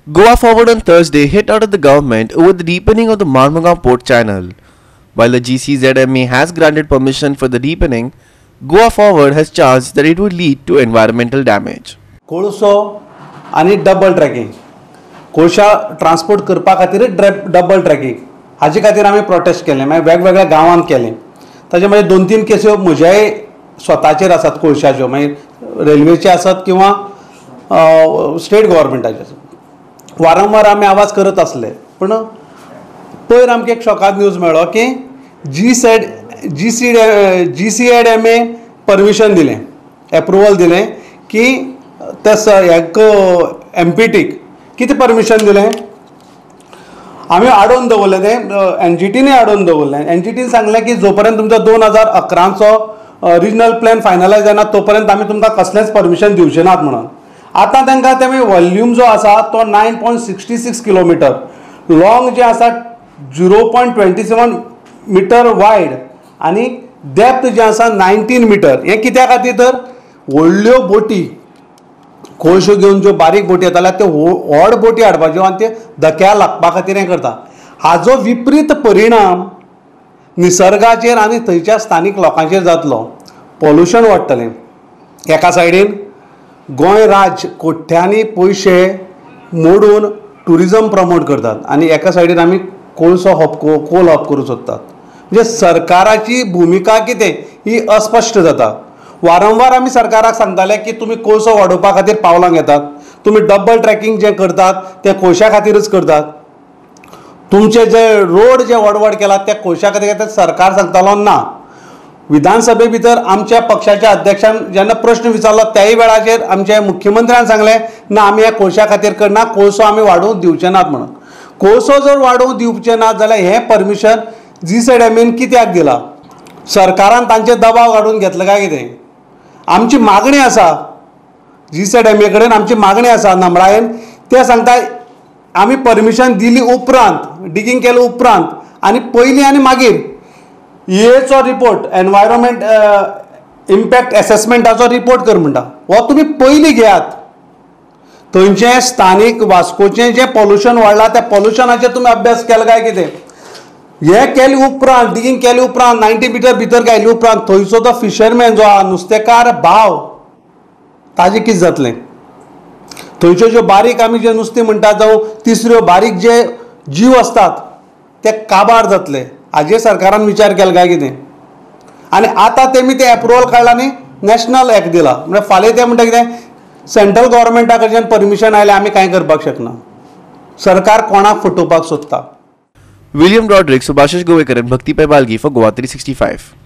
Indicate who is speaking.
Speaker 1: Goa Forward on Thursday hit out at the government over the deepening of the Mormugao Port Channel. While the GCZMA has granted permission for the deepening, Goa Forward has charged that it would lead to environmental damage.
Speaker 2: कोळसो आणि double tracking कोळशा transport करपा खातीर double tracking हाजे खातीर आमी prostate केलें मागीर वेगवेगळ्या गांवांत केलें ताजे मागीर 2-3 केसी म्हज्याय स्वताचेर आसात कोळशाच्यो मागीर रेल्वेचे आसात किंवा स्टेट गव्हर्मेंटाचे आसात वारंवार आमी आवाज करत आसले पूण पयर आमकां एक शॉकाद न्यूज मेळ्ळो की GCZMA परमिशन दिलें एप्रुवल दिलें की एक MPTक कितें परमिशन दिलें आमी आडोवन दवरलें तें NGTनी आडोवन दवरलें NGTन सांगलें की जो पर्यंत तुमचो 2011चो रिजनल प्लॅन फायनलायज जायना तो पर्यंत आमी तुमकां कसलेंच परमिशन दिवचे नात म्हणून आतां तांकां तें वॉल्यूम जो आसा तो 9.66 किलोमिटर लॉंग जे आसा 0.27 मीटर वायड आनी डेप्थ जे आसा 19 मीटर हें कित्या खातीर तर व्हडल्यो बोटी कोळशो घेवन ज्यो बारीक बोटी येताल्यो त्यो व्हड बोटी हाडपाच्यो आनी ते धक्या लागपा खातीर हें करता हाजो विपरीत परिणाम निसर्गाचेर आनी थंयच्या स्थानीक लोकांचेर जातलो पॉल्युशन वाडटलें एका सायडीन गोंय राज्य कोट्यांनी पयशे मोडून टुरिजम प्रमोट करतात आनी एका सायडीन आमी कोळसो कोल हब करूंक सोदतात म्हणजे सरकाराची भुमिका कितें ही अस्पश्ट जाता वारंवार आमी सरकाराक सांगताले की तुमी कोळसो वाडोवपा खातीर पावलां घेतात तुमी डबल ट्रॅकिंग जें करतात तें कोळशा खातीरच करतात तुमचे जे रोड जे व्हड केलात ते कोळशा खातीर सरकार सांगतालो ना विधानसभे भितर आमच्या पक्षाच्या अध्यक्षान जेन्ना प्रश्न विचारलो त्याय वेळाचेर आमच्या मुख्यमंत्र्यान सांगलें ना आमी ह्या कोळशा खातीर करना कोळसो आमी वाडोवंक दिवचे नात म्हणून कोळसो जर वाडोवंक दिवचे नात जाल्यार हें परमिशन GCZMAन कित्याक दिलां सरकारान तांचेर दबाव काडून घेतलो काय कितें आमची मागणी आसा GCZMA कडेन आमची मागणी आसा नम्रायेन ते सांगता आमी परमिशन दिली उपरांत डिगींग केले उपरांत आनी पयलीं आनी मागीर EAचो रिपोर्ट एनवायरमेंट इम्पॅक्ट एसेसमेंटाचो रिपोर्ट कर म्हणटा हो तुमी पयलीं घेयात थंयचें स्थानीक वास्कोचें जें पॉल्युशन वाडलां त्या पॉल्युशनाचेर तुमी अभ्यास केलो काय कितें हें केले उपरांत डिगींग केले उपरांत 90 मीटर भितर गेले उपरांत थंयचो तो फिशरमॅन जो आहा नुस्तेकार भाव ताजें कितें जातलें थंयच्यो ज्यो बारीक आमी जे नुस्तें म्हणटा जावं तिसऱ्यो बारीक जे जीव आसतात ते काबार जातले हाजेर सरकारान विचार केलो काय कितें आनी आतां तेमी तें एप्रुवल काडलां आनी नॅशनल एक्ट दिला म्हणजे फाल्यां ते म्हणटा कितें सेंट्रल गव्हर्मेंटा कडच्यान परमिशन आयलें आमी कांय करपाक शकना सरकार कोणाक फटोवपाक सोदता
Speaker 1: William Roderick, Subhashish Govekar and Bhakti Pai Balgi for Goa 365.